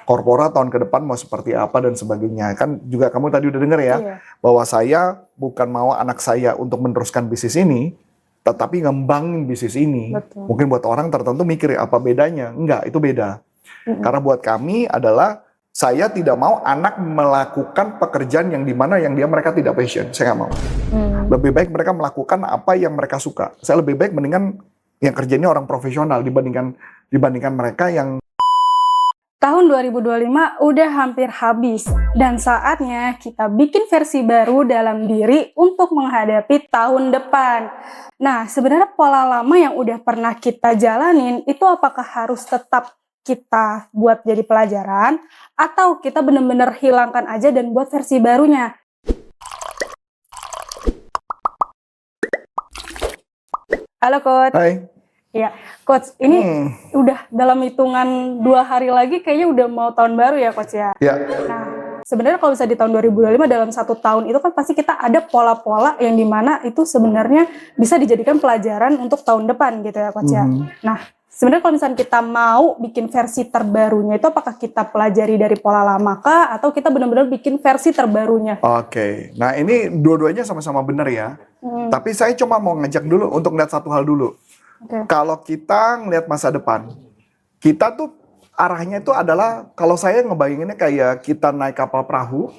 korporat tahun ke depan mau seperti apa dan sebagainya. Kan juga kamu tadi udah denger ya, Iya. bahwa saya bukan mau anak saya untuk meneruskan bisnis ini, tetapi ngembangin bisnis ini. Betul. Mungkin buat orang tertentu mikir apa bedanya? Enggak, itu beda. Karena buat kami adalah saya tidak mau anak melakukan pekerjaan yang dimana yang mereka tidak passion. Saya nggak mau. Lebih baik mereka melakukan apa yang mereka suka. Saya lebih baik mendingan yang kerjanya orang profesional dibandingkan mereka yang Tahun 2025 udah hampir habis dan saatnya kita bikin versi baru dalam diri untuk menghadapi tahun depan. Nah, sebenarnya pola lama yang udah pernah kita jalanin itu apakah harus tetap kita buat jadi pelajaran atau kita bener-bener hilangkan aja dan buat versi barunya? Halo Coach. Hai. Ya, Coach, ini udah dalam hitungan 2 hari lagi kayaknya udah mau tahun baru ya, Coach ya? Ya. Nah, sebenarnya kalau bisa di tahun 2025 dalam 1 tahun itu kan pasti kita ada pola-pola yang dimana itu sebenarnya bisa dijadikan pelajaran untuk tahun depan gitu ya, Coach ya? Nah, sebenarnya kalau misalnya kita mau bikin versi terbarunya itu apakah kita pelajari dari pola lama kah atau kita benar-benar bikin versi terbarunya? Oke. Nah ini dua-duanya sama-sama benar ya. Tapi saya cuma mau ngajak dulu untuk lihat satu hal dulu. Kalau kita ngelihat masa depan, kita tuh arahnya itu adalah, kalau saya ngebayanginnya kayak kita naik kapal perahu,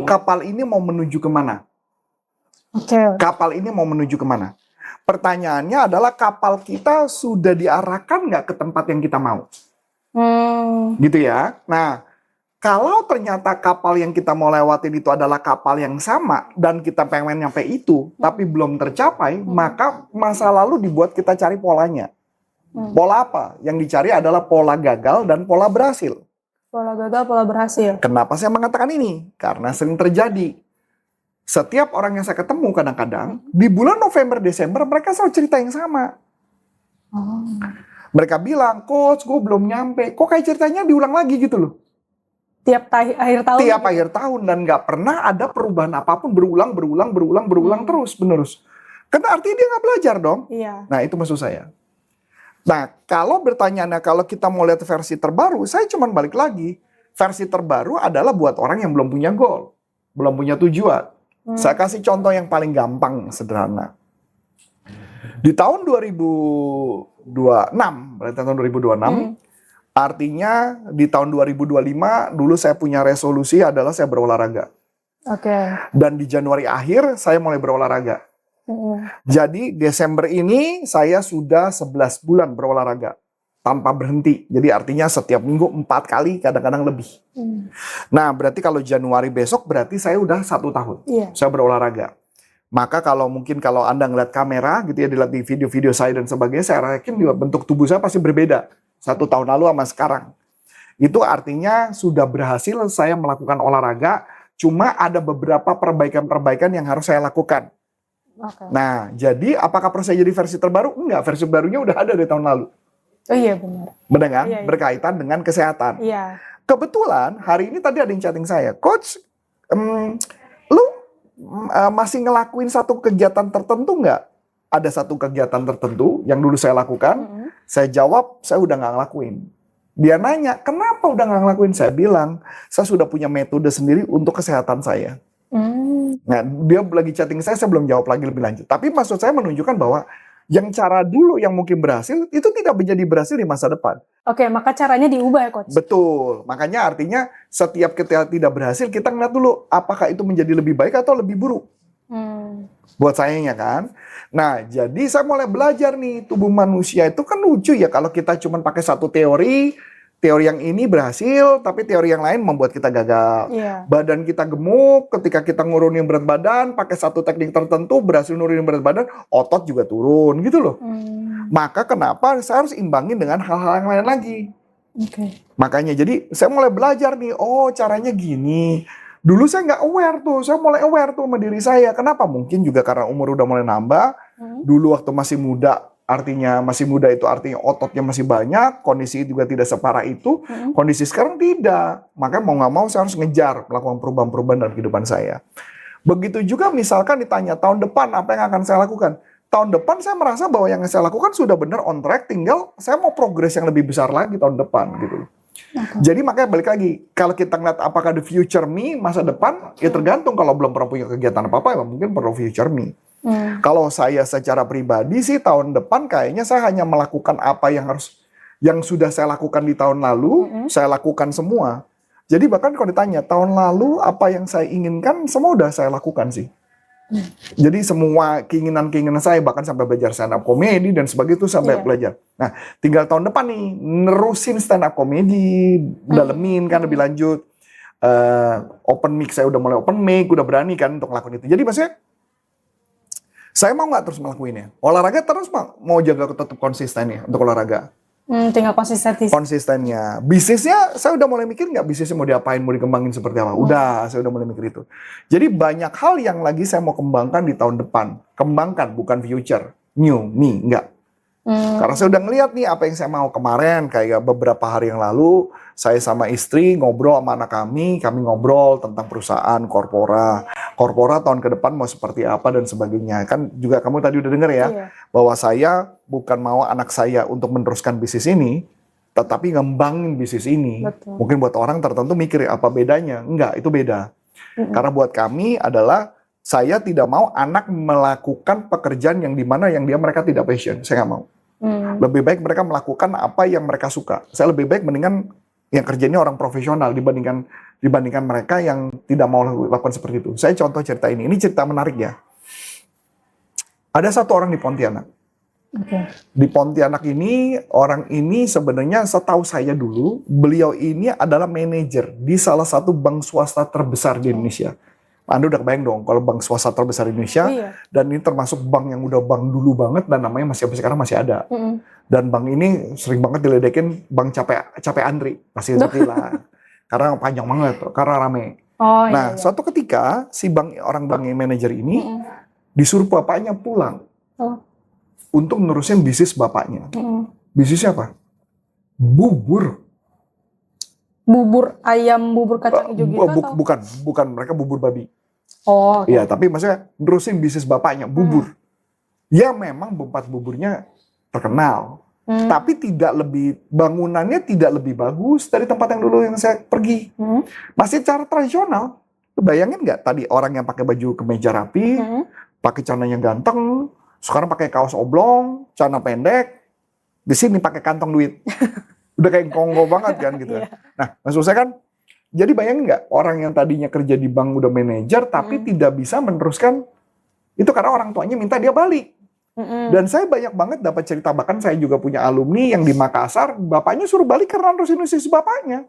kapal ini mau menuju kemana? Kapal ini mau menuju kemana? Pertanyaannya adalah kapal kita sudah diarahkan nggak ke tempat yang kita mau? Gitu ya. Nah, kalau ternyata kapal yang kita mau lewatin itu adalah kapal yang sama dan kita pengen nyampe itu tapi belum tercapai, maka masa lalu dibuat kita cari polanya. Pola apa? Yang dicari adalah pola gagal dan pola berhasil. Pola gagal, pola berhasil. Kenapa saya mengatakan ini? Karena sering terjadi. Setiap orang yang saya ketemu kadang-kadang di bulan November, Desember mereka selalu cerita yang sama. Mereka bilang, Coach, gue belum nyampe. Kok kayak ceritanya diulang lagi gitu loh. Tiap akhir tahun. Tiap akhir tahun dan nggak pernah ada perubahan apapun, berulang terus. Karena artinya dia nggak belajar dong. Iya. Nah itu maksud saya. Nah kalau bertanya, kalau kita mau lihat versi terbaru, saya cuma balik lagi. Versi terbaru adalah buat orang yang belum punya goal, belum punya tujuan. Saya kasih contoh yang paling gampang, sederhana. Di tahun 2026, berarti tahun 2026, artinya di tahun 2025 dulu saya punya resolusi adalah saya berolahraga. Dan di Januari akhir saya mulai berolahraga. Jadi Desember ini saya sudah 11 bulan berolahraga tanpa berhenti. Jadi artinya setiap minggu 4 kali, kadang-kadang lebih. Nah berarti kalau Januari besok berarti saya udah 1 tahun saya berolahraga. Maka kalau Anda ngeliat kamera gitu ya, dilihat di video-video saya dan sebagainya, saya yakin bentuk tubuh saya pasti berbeda 1 tahun lalu sama sekarang. Itu artinya sudah berhasil saya melakukan olahraga, cuma ada beberapa perbaikan-perbaikan yang harus saya lakukan. Nah, jadi apakah perlu saya jadi versi terbaru? Enggak, versi barunya udah ada dari tahun lalu. Oh iya benar. Benar kan? Iya. Berkaitan dengan kesehatan. Iya. Kebetulan hari ini tadi ada yang chatting saya, Coach, lu masih ngelakuin satu kegiatan tertentu nggak? Ada satu kegiatan tertentu yang dulu saya lakukan. Saya jawab, saya udah nggak ngelakuin. Dia nanya, kenapa udah nggak ngelakuin? Saya bilang, saya sudah punya metode sendiri untuk kesehatan saya. Nah, dia lagi chatting saya belum jawab lagi lebih lanjut. Tapi maksud saya menunjukkan bahwa yang cara dulu yang mungkin berhasil, itu tidak menjadi berhasil di masa depan. Maka caranya diubah ya, Coach? Betul. Makanya artinya setiap kita tidak berhasil, kita ngeliat dulu, apakah itu menjadi lebih baik atau lebih buruk. Buat sayanya kan. Nah, jadi saya mulai belajar nih, tubuh manusia itu kan lucu ya kalau kita cuma pakai satu teori yang ini berhasil, tapi teori yang lain membuat kita gagal. Badan kita gemuk, ketika kita ngurunin berat badan, pakai satu teknik tertentu, berhasil nurunin berat badan, otot juga turun gitu loh. Maka kenapa saya harus imbangin dengan hal-hal yang lain lagi. Makanya jadi saya mulai belajar nih, oh caranya gini. Dulu saya nggak aware tuh, saya mulai aware tuh sama diri saya. Kenapa? Mungkin juga karena umur udah mulai nambah. Dulu waktu masih muda, masih muda itu artinya ototnya masih banyak, kondisi juga tidak separah itu. Kondisi sekarang tidak. Makanya mau nggak mau saya harus ngejar melakukan perubahan-perubahan dalam kehidupan saya. Begitu juga misalkan ditanya tahun depan apa yang akan saya lakukan. Tahun depan saya merasa bahwa yang saya lakukan sudah benar on track, tinggal saya mau progres yang lebih besar lagi tahun depan gitu. Jadi makanya balik lagi, kalau kita ngeliat apakah the future me masa depan, ya tergantung. Kalau belum pernah punya kegiatan apa-apa, ya mungkin perlu future me. Kalau saya secara pribadi sih tahun depan kayaknya saya hanya melakukan apa yang sudah saya lakukan di tahun lalu, saya lakukan semua. Jadi bahkan kalau ditanya tahun lalu apa yang saya inginkan, semua udah saya lakukan sih. Jadi semua keinginan-keinginan saya, bahkan sampai belajar stand up comedy dan sebagainya itu sampai belajar. Nah, tinggal tahun depan nih nerusin stand up comedy, dalemin kan lebih lanjut. Open mic saya udah mulai open mic, udah berani kan untuk ngelakuin itu. Jadi maksudnya saya mau nggak terus ngelakuinnya? Olahraga terus mau jaga tetap konsisten ya untuk olahraga. Tinggal Konsistennya. Bisnisnya, saya udah mulai mikir nggak bisnisnya mau diapain, mau dikembangin seperti apa. Udah, saya udah mulai mikir itu. Jadi banyak hal yang lagi saya mau kembangkan di tahun depan. Kembangkan, bukan future. New, me, enggak. Karena saya udah ngeliat nih apa yang saya mau kemarin. Kayak beberapa hari yang lalu, saya sama istri ngobrol sama anak kami ngobrol tentang perusahaan, korpora tahun ke depan mau seperti apa dan sebagainya. Kan juga kamu tadi udah denger ya, bahwa saya bukan mau anak saya untuk meneruskan bisnis ini, tetapi ngembangin bisnis ini. Betul. Mungkin buat orang tertentu mikir apa bedanya? Enggak, itu beda. Karena buat kami adalah saya tidak mau anak melakukan pekerjaan yang dimana yang mereka tidak passion. Saya nggak mau. Lebih baik mereka melakukan apa yang mereka suka. Saya lebih baik mendingan yang kerjanya orang profesional dibandingkan mereka yang tidak mau lakukan seperti itu. Saya contoh cerita ini cerita menarik ya. Ada satu orang di Pontianak. Di Pontianak ini, orang ini sebenarnya setahu saya dulu, beliau ini adalah manajer di salah satu bank swasta terbesar di Indonesia. Anda udah kebayang dong kalau bank swasta terbesar di Indonesia, dan ini termasuk bank yang udah bank dulu banget dan namanya sampai sekarang masih ada. Dan bank ini sering banget diledekin bank capek antri, pasti ngerti lah. Karena panjang banget, karena rame. Suatu ketika si orang bank manajer ini disuruh bapaknya pulang untuk nerusin bisnis bapaknya. Bisnisnya apa? Bubur. Bubur ayam, bubur kacang hijau gitu atau? Bukan, mereka bubur babi. Iya, tapi maksudnya nerusin bisnis bapaknya, bubur. Ya memang tempat buburnya terkenal, tapi bangunannya tidak lebih bagus dari tempat yang dulu yang saya pergi. Masih cara tradisional. Bayangin nggak tadi orang yang pakai baju kemeja rapi, pakai celananya ganteng, sekarang pakai kaos oblong, celana pendek, di sini pakai kantong duit. Udah kayak Kongo banget kan gitu. Nah, maksud saya kan, jadi bayangin nggak orang yang tadinya kerja di bank udah manajer tapi tidak bisa meneruskan itu karena orang tuanya minta dia balik. Dan saya banyak banget dapat cerita, bahkan saya juga punya alumni yang di Makassar, bapaknya suruh balik karena nerusin bisnis bapaknya.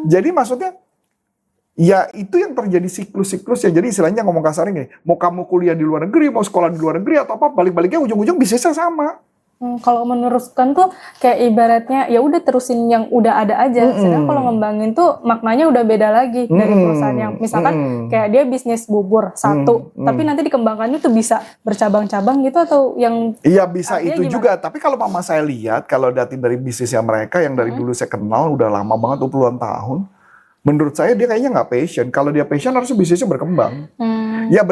Jadi maksudnya, ya itu yang terjadi siklus-siklus ya. Jadi istilahnya ngomong kasarnya gini, mau kamu kuliah di luar negeri, mau sekolah di luar negeri atau apa, balik-baliknya ujung-ujung bisnisnya sama. Kalau meneruskan tuh kayak ibaratnya ya udah terusin yang udah ada aja. Sedangkan kalau ngembangin tuh maknanya udah beda lagi dari perusahaan yang misalkan kayak dia bisnis bubur satu, tapi nanti dikembangkannya tuh bisa bercabang-cabang gitu atau yang iya bisa itu gimana? juga. Tapi kalau mama saya lihat, kalau dari bisnisnya mereka yang dari dulu saya kenal udah lama banget 20-an tahun, menurut saya dia kayaknya nggak passion. Kalau dia passion harusnya bisnisnya berkembang. Ya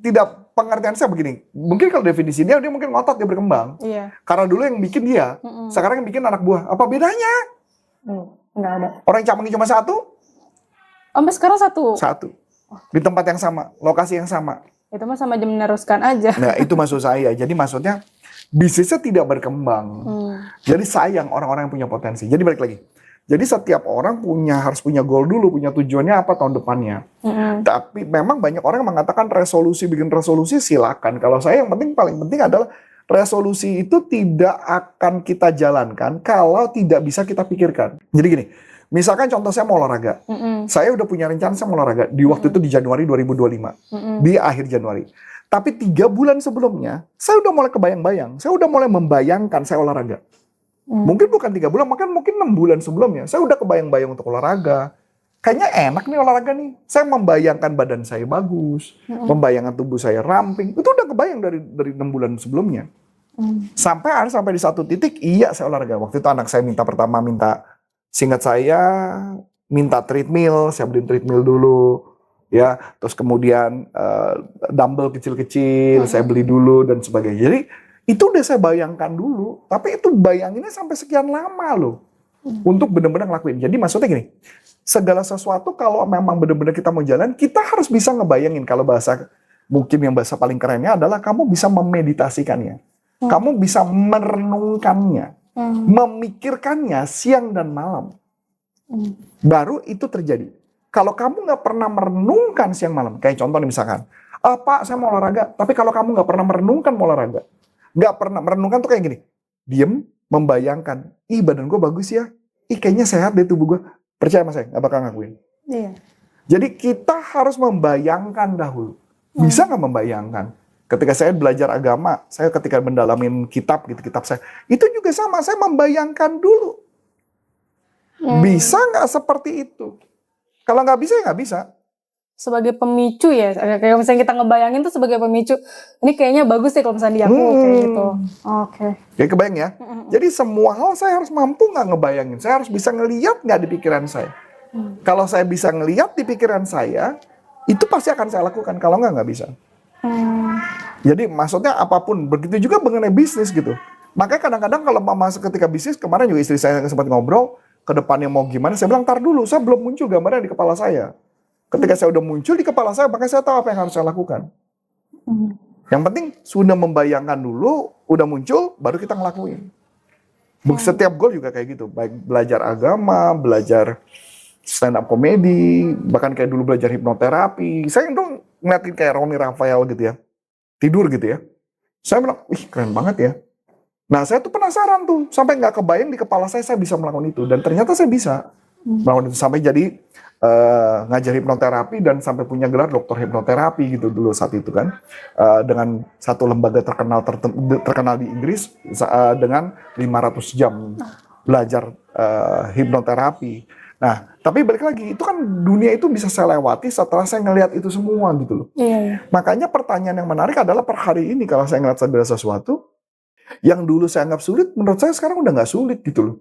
tidak, pengertian saya begini. Mungkin kalau definisi dia mungkin ngotot dia berkembang. Karena dulu yang bikin dia, sekarang yang bikin anak buah. Apa bedanya? Nggak ada. Orang yang cabangnya cuma satu. Sampai sekarang satu. Di tempat yang sama, lokasi yang sama. Itu mah sama aja meneruskan aja. Nah itu maksud saya. Jadi maksudnya bisnisnya tidak berkembang. Jadi sayang orang-orang yang punya potensi. Jadi balik lagi. Jadi setiap orang harus punya goal dulu, punya tujuannya apa tahun depannya. Tapi memang banyak orang yang mengatakan bikin resolusi silakan. Kalau saya yang paling penting adalah resolusi itu tidak akan kita jalankan kalau tidak bisa kita pikirkan. Jadi gini, misalkan contoh saya mau olahraga. Saya udah punya rencana saya mau olahraga di waktu itu di Januari 2025. Di akhir Januari. Tapi 3 bulan sebelumnya, saya udah mulai kebayang-bayang. Saya udah mulai membayangkan saya olahraga. Mungkin bukan 3 bulan, mungkin 6 bulan sebelumnya. Saya udah kebayang-bayang untuk olahraga. Kayaknya enak nih olahraga nih. Saya membayangkan badan saya bagus, membayangkan tubuh saya ramping. Itu udah kebayang dari 6 bulan sebelumnya. Sampai di satu titik, iya saya olahraga. Waktu itu anak saya singkat saya, minta treadmill, saya beliin treadmill dulu. Ya, terus kemudian dumbbell kecil-kecil, saya beli dulu dan sebagainya. Jadi, itu udah saya bayangkan dulu, tapi itu bayanginnya sampai sekian lama loh. untuk benar-benar ngelakuin. Jadi maksudnya gini, segala sesuatu kalau memang benar-benar kita mau jalan, kita harus bisa ngebayangin. Kalau mungkin yang bahasa paling kerennya adalah kamu bisa memeditasikannya. Kamu bisa merenungkannya, memikirkannya siang dan malam. Baru itu terjadi. Kalau kamu nggak pernah merenungkan siang malam, kayak contoh nih misalkan, Pak saya mau olahraga, tapi kalau kamu nggak pernah merenungkan mau olahraga, nggak pernah merenungkan tuh kayak gini, diem, membayangkan, badan gue bagus ya, kayaknya sehat deh tubuh gue, percaya sama saya, nggak bakal ngakuin. Iya. Jadi kita harus membayangkan dahulu. Bisa nggak membayangkan? Ketika saya belajar agama, saya ketika mendalamin kitab saya, itu juga sama, saya membayangkan dulu. Bisa nggak seperti itu? Kalau nggak bisa, ya nggak bisa. Sebagai pemicu ya, kayak misalnya kita ngebayangin tuh sebagai pemicu, ini kayaknya bagus deh kalau misalnya di aku, kayak gitu. Oke. Kayak kebayang ya? Jadi semua hal saya harus mampu nggak ngebayangin, saya harus bisa ngeliat nggak di pikiran saya. Kalau saya bisa ngeliat di pikiran saya, itu pasti akan saya lakukan, kalau nggak bisa. Jadi maksudnya apapun, begitu juga mengenai bisnis gitu. Makanya kadang-kadang kalau masuk ketika bisnis, kemarin juga istri saya sempat ngobrol, ke depannya mau gimana, saya bilang, tar dulu, saya belum muncul gambarnya di kepala saya. Ketika saya udah muncul di kepala saya, maka saya tahu apa yang harus saya lakukan. Yang penting, sudah membayangkan dulu, udah muncul, baru kita ngelakuin. Setiap goal juga kayak gitu, baik belajar agama, belajar stand up comedy, bahkan kayak dulu belajar hipnoterapi. Saya itu ngeliatin kayak Ronnie Raphael gitu ya, tidur gitu ya. Saya bilang, keren banget ya. Nah saya tuh penasaran tuh, sampai nggak kebayang di kepala saya bisa melakukan itu. Dan ternyata saya bisa melakukan itu, sampai jadi ngajar hipnoterapi dan sampai punya gelar doktor hipnoterapi gitu dulu saat itu kan. Dengan satu lembaga terkenal di Inggris dengan 500 jam belajar hipnoterapi. Nah, tapi balik lagi, itu kan dunia itu bisa saya lewati setelah saya ngelihat itu semua gitu loh. Iya. Makanya pertanyaan yang menarik adalah per hari ini kalau saya ngeliat sesuatu, yang dulu saya anggap sulit, menurut saya sekarang udah nggak sulit gitu loh.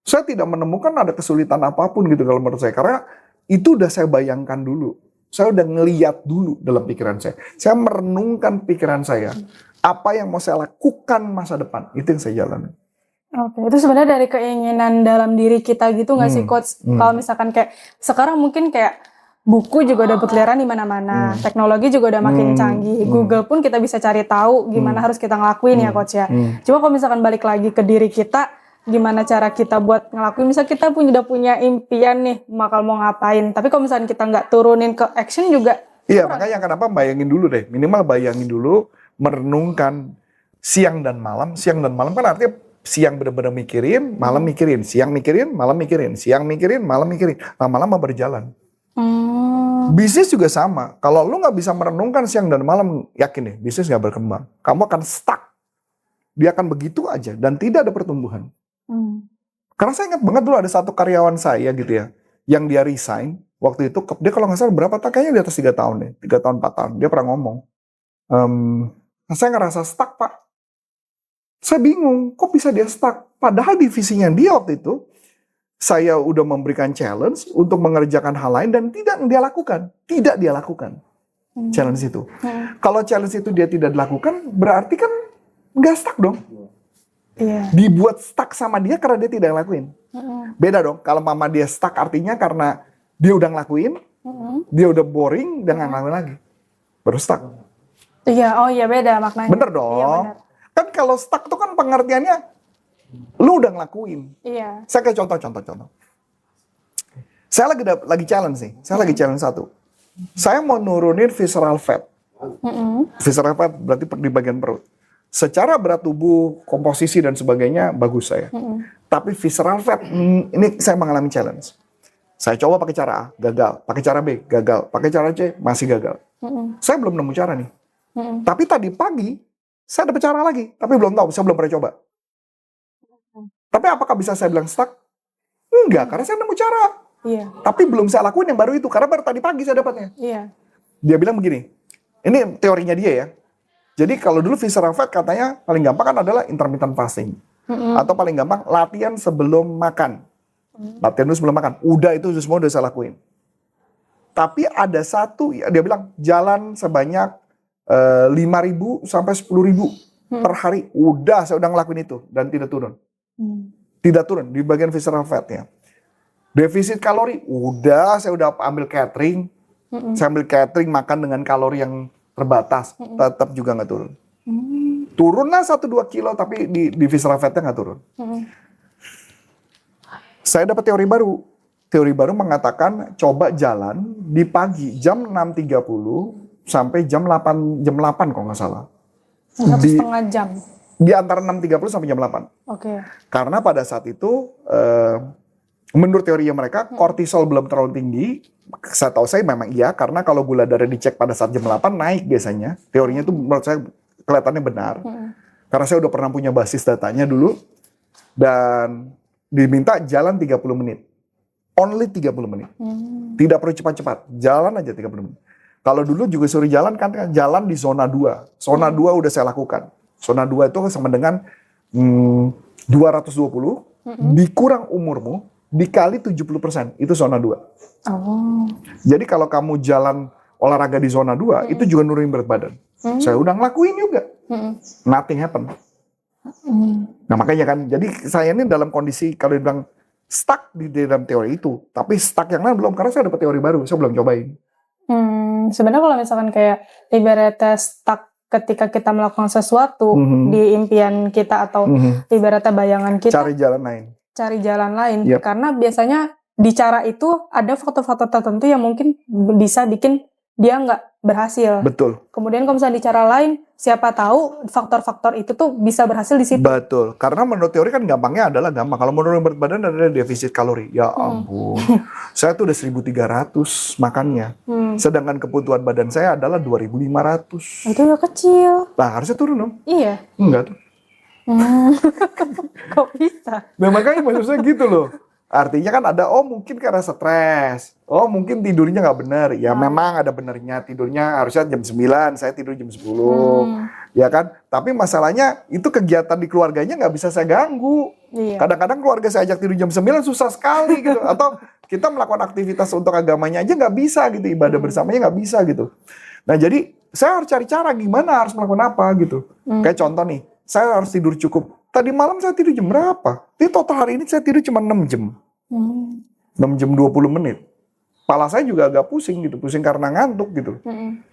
Saya tidak menemukan ada kesulitan apapun gitu kalau menurut saya. Karena itu udah saya bayangkan dulu. Saya udah ngeliat dulu dalam pikiran saya. Saya merenungkan pikiran saya. Apa yang mau saya lakukan masa depan, itu yang saya jalani. Oke, itu sebenarnya dari keinginan dalam diri kita gitu nggak sih Coach? Kalau misalkan kayak sekarang mungkin kayak buku juga udah berkeliaran di mana-mana, teknologi juga udah makin canggih, Google pun kita bisa cari tahu gimana harus kita ngelakuin ya Coach ya. Cuma kalau misalkan balik lagi ke diri kita, gimana cara kita buat ngelakuin? Misal kita udah punya impian nih, bakal mau ngapain, tapi kalau misalkan kita nggak turunin ke action juga. Iya, makanya kenapa bayangin dulu deh, minimal bayangin dulu, merenungkan siang dan malam. Siang dan malam kan artinya siang benar-benar mikirin, malam mikirin, siang mikirin, malam mikirin, siang mikirin, malam mikirin, lama-lama berjalan. Bisnis juga sama. Kalau lu nggak bisa merenungkan siang dan malam, yakin deh, bisnis nggak berkembang. Kamu akan stuck. Dia akan begitu aja dan tidak ada pertumbuhan. Karena saya ingat banget dulu ada satu karyawan saya gitu ya, yang dia resign waktu itu. Dia kalau nggak salah berapa tahun, kayaknya di atas 3 tahun deh, 3 tahun 4 tahun. Dia pernah ngomong, saya ngerasa stuck Pak. Saya bingung, kok bisa dia stuck? Padahal divisinya dia waktu itu, saya udah memberikan challenge untuk mengerjakan hal lain dan tidak dia lakukan. Tidak dia lakukan challenge itu. Kalau challenge itu dia tidak dilakukan, berarti kan nggak stuck dong. Dibuat stuck sama dia karena dia tidak ngelakuin. Beda dong, kalau mama dia stuck artinya karena dia udah ngelakuin, dia udah boring, dan nggak ngelakuin lagi. Baru stuck. Iya, oh iya beda maknanya. Bener dong. Iya, bener. Kan kalau stuck tuh kan pengertiannya lu udah ngelakuin. Iya. Saya kayak contoh. Saya lagi challenge nih. Saya lagi challenge satu. Saya mau nurunin visceral fat. Visceral fat berarti di bagian perut. Secara berat tubuh, komposisi dan sebagainya bagus saya. Tapi visceral fat ini saya mengalami challenge. Saya coba pakai cara A, gagal. Pakai cara B, gagal. Pakai cara C, masih gagal. Saya belum nemu cara nih. Tapi tadi pagi saya dapat cara lagi, tapi belum tahu, saya belum pernah coba. Tapi apakah bisa saya bilang stuck? Enggak, karena saya nemu cara. Iya. Tapi belum saya lakuin yang baru itu, karena baru tadi pagi saya dapatnya. Iya. Dia bilang begini, ini teorinya dia ya. Jadi kalau dulu visceral fat katanya paling gampang kan adalah intermittent fasting. Atau paling gampang latihan sebelum makan. Latihan dulu sebelum makan. Udah itu semua udah saya lakuin. Tapi ada satu, dia bilang jalan sebanyak 5.000 sampai 10.000 per hari. Saya udah ngelakuin itu dan tidak turun. Tidak turun di bagian visceral fatnya. Defisit kalori, saya udah ambil catering. Saya ambil catering, makan dengan kalori yang terbatas. Tetap juga nggak turun. Turunlah 1-2 kilo, tapi di visceral fatnya nggak turun. Saya dapat teori baru. Teori baru mengatakan coba jalan di pagi jam 6.30 sampai jam 8 kalau nggak salah. 1,5 jam. Di antara 6.30 sampai jam 8. Oke. Karena pada saat itu menurut teorinya mereka kortisol belum terlalu tinggi. Saya tahu saya memang iya, karena kalau gula darah dicek pada saat jam 8 naik biasanya. Teorinya itu menurut saya kelihatannya benar. Karena saya udah pernah punya basis datanya dulu. Dan diminta jalan 30 menit. Only 30 menit. Tidak perlu cepat-cepat. Jalan aja 30 menit. Kalau dulu juga suruh jalan kan jalan di zona 2. Zona 2 udah saya lakukan. Zona 2 itu sama dengan 220 dikurang umurmu dikali 70%. Itu zona 2. Oh. Jadi kalau kamu jalan olahraga di zona 2 itu juga nurunin berat badan. Saya udah ngelakuin juga. Nothing happen. Nah makanya kan, jadi saya ini dalam kondisi kalau dibilang stuck di dalam teori itu, tapi stuck yang lain belum, karena saya dapat teori baru, saya belum cobain. Sebenarnya kalau misalkan kayak ibaratnya stuck ketika kita melakukan sesuatu di impian kita atau ibaratnya bayangan kita, Cari jalan lain. Yep. Karena biasanya di cara itu ada faktor-faktor tertentu yang mungkin bisa bikin dia nggak berhasil. Betul. Kemudian kalau misalnya di cara lain, siapa tahu faktor-faktor itu tuh bisa berhasil di situ. Betul. Karena menurut teori kan gampangnya adalah gampang. Kalau menurut berat badan adalah defisit kalori. Ya ampun. Saya tuh udah 1.300 makannya. Sedangkan kebutuhan badan saya adalah 2.500. Itu udah kecil. Nah harusnya turun dong. Iya. Enggak tuh. Kok bisa? Nah makanya maksudnya gitu loh. Artinya kan ada, mungkin karena stres. Mungkin tidurnya nggak benar. Ya memang ada benernya. Tidurnya harusnya jam 9, saya tidur jam 10. Ya kan? Tapi masalahnya itu kegiatan di keluarganya nggak bisa saya ganggu. Iya. Kadang-kadang keluarga saya ajak tidur jam 9 susah sekali gitu. Atau kita melakukan aktivitas untuk agamanya aja nggak bisa gitu. Ibadah bersamanya nggak bisa gitu. Nah jadi saya harus cari cara gimana harus melakukan apa gitu. Kayak contoh nih, saya harus tidur cukup. Tadi malam saya tidur jam berapa? Tapi total hari ini saya tidur cuma 6 jam. 6 jam 20 menit. Kepala saya juga agak pusing gitu. Pusing karena ngantuk gitu.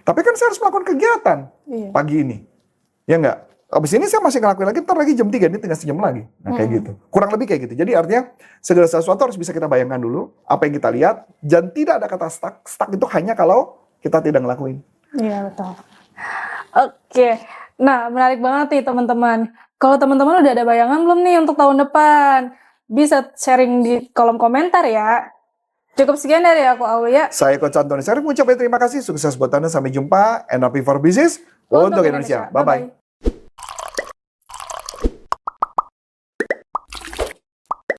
Tapi kan saya harus melakukan kegiatan pagi ini. Ya enggak? Abis ini saya masih ngelakuin lagi, ntar lagi jam 3, ini tinggal sejam lagi. Nah kayak gitu. Kurang lebih kayak gitu. Jadi artinya segala sesuatu harus bisa kita bayangkan dulu. Apa yang kita lihat. Dan tidak ada kata stuck. Stuck itu hanya kalau kita tidak ngelakuin. Iya betul. Oke. Nah menarik banget nih teman-teman. Kalau teman-teman udah ada bayangan belum nih untuk tahun depan? Bisa sharing di kolom komentar ya. Cukup sekian dari aku Aulia. Saya Coach Antoni Syarif mengucapkan terima kasih. Sukses buat Anda. Sampai jumpa. NLP for Business untuk Indonesia. Bye-bye.